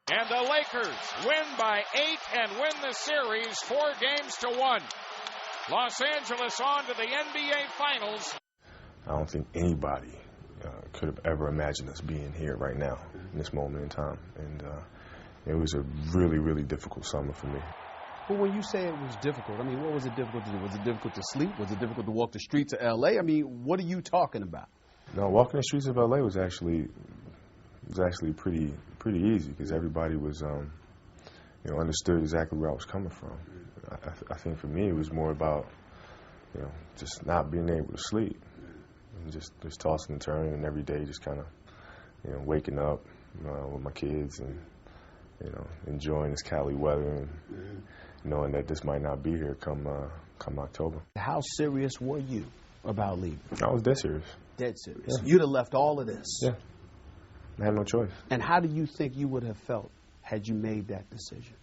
And the Lakers win by 8 and win the series 4-1. Los Angeles on to the NBA Finals. I don't think anybody could have ever imagined us being here right now in this moment in time. And it was a really, really difficult summer for me. But when you say it was difficult, I mean, what was it difficult to do? Was it difficult to sleep? Was it difficult to walk the streets of L.A.? I mean, what are you talking about? No, walking the streets of L.A. was actually pretty easy because everybody was, understood exactly where I was coming from. I think for me it was more about, just not being able to sleep and just tossing and turning, and every day just kind of, waking up with my kids and, enjoying this Cali weather and knowing that this might not be here come October. How serious were you about leaving? I was dead serious. Dead serious. Yeah. You'd have left all of this. Yeah. I had no choice. And how do you think you would have felt had you made that decision?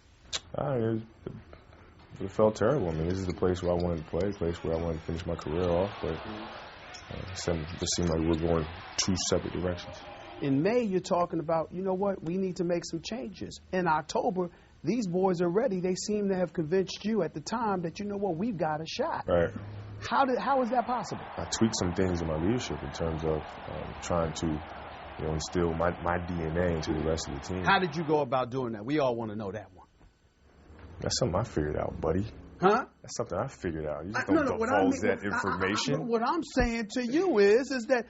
It felt terrible. I mean, this is the place where I wanted to play, the place where I wanted to finish my career off, but it seemed like we were going two separate directions. In May, you're talking about, you know what, we need to make some changes. In October, these boys are ready. They seem to have convinced you at the time that, you know what, we've got a shot. Right. How is that possible? I tweaked some things in my leadership in terms of trying to instill my DNA into the rest of the team. How did you go about doing that? We all want to know that one. That's something I figured out, buddy. Huh? That's something I figured out. You just don't divulge that information. What I'm saying to you is that,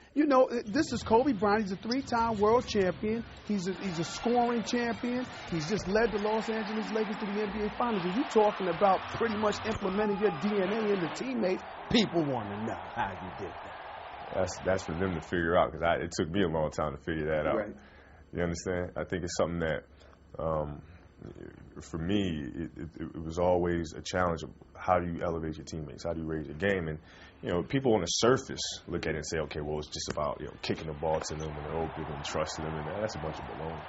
this is Kobe Bryant. He's a 3-time world champion. He's a scoring champion. He's just led the Los Angeles Lakers to the NBA Finals. And you talking about pretty much implementing your DNA into teammates. People want to know how you did that. That's for them to figure out, because it took me a long time to figure that out. Right. You understand? I think it's something that, for me, it was always a challenge of how do you elevate your teammates? How do you raise your game? And, people on the surface look at it and say, okay, well, it's just about, kicking the ball to them and they're open and trusting them, and that's a bunch of baloney.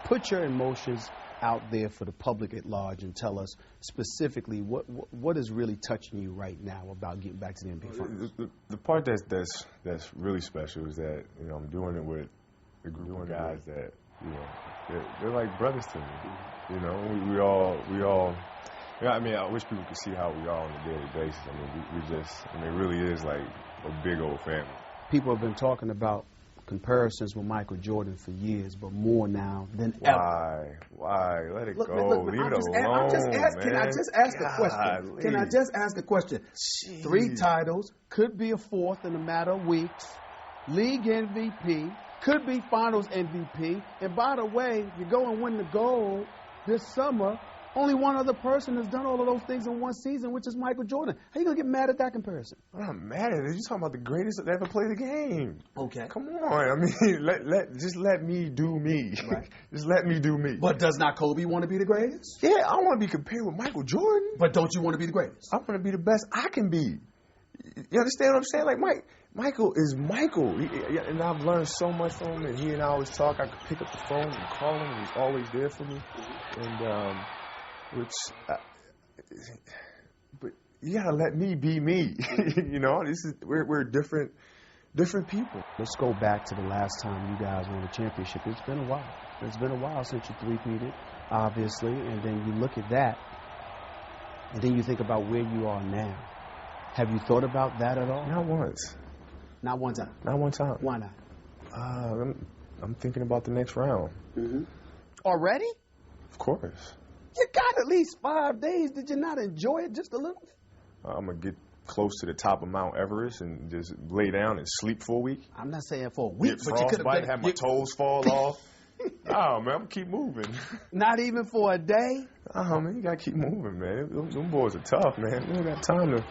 Put your emotions out there for the public at large and tell us specifically what is really touching you right now about getting back to the NBA Finals. The part that's really special is that, I'm doing it with a group of guys that, they're like brothers to me. We all. I mean, I wish people could see how we are on a daily basis. I mean, it really is like a big old family. People have been talking about comparisons with Michael Jordan for years, but more now than ever. Why? Let it go. Look, Leave it alone, man. Can I just ask a question? Can I just ask a question? Jeez. 3 titles, could be a 4th in a matter of weeks. League MVP, could be Finals MVP. And by the way, you go and win the gold this summer. Only one other person has done all of those things in one season, which is Michael Jordan. How you going to get mad at that comparison? I'm not mad at it. You're talking about the greatest that ever played the game. Okay. Come on. I mean, just let me do me. Right. Just let me do me. But does not Kobe want to be the greatest? Yeah, I want to be compared with Michael Jordan. But don't you want to be the greatest? I want to be the best I can be. You understand what I'm saying? Like, Michael is Michael. And I've learned so much from him. And he and I always talk. I could pick up the phone and call him, and he's always there for me. And, but you gotta let me be me. We're different people. Let's go back to the last time you guys won a championship. It's been a while. It's been a while since you three-peated, obviously, and then you look at that, and then you think about where you are now. Have you thought about that at all? Not once. Not one time. Not one time. Why not? I'm thinking about the next round. Mm-hmm. Already? Of course. You got at least 5 days. Did you not enjoy it just a little? I'm going to get close to the top of Mount Everest and just lay down and sleep for a week. I'm not saying for a week, but you could have have my toes fall off. Oh, man, I'm going to keep moving. Not even for a day? Oh, man, you got to keep moving, man. Them boys are tough, man. We don't got time to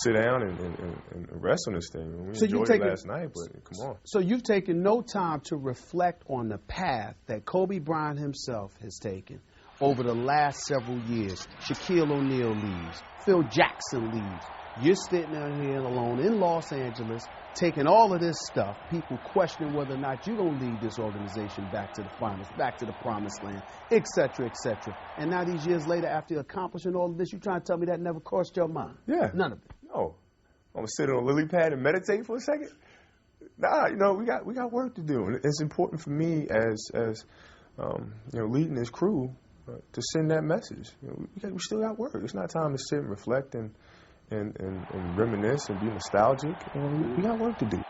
sit down and rest on this thing. We enjoyed it last night, but come on. So you've taken no time to reflect on the path that Kobe Bryant himself has taken over the last several years. Shaquille O'Neal leaves. Phil Jackson leaves. You're sitting out here alone in Los Angeles, taking all of this stuff, people questioning whether or not you're going to lead this organization back to the finals, back to the promised land, et cetera, et cetera. And now these years later, after accomplishing all of this, you're trying to tell me that never crossed your mind? Yeah. None of it? No. I'm going to sit on a lily pad and meditate for a second? Nah, we got work to do. And it's important for me as leading his crew to send that message. We still got work. It's not time to sit and reflect and reminisce and be nostalgic. We got work to do.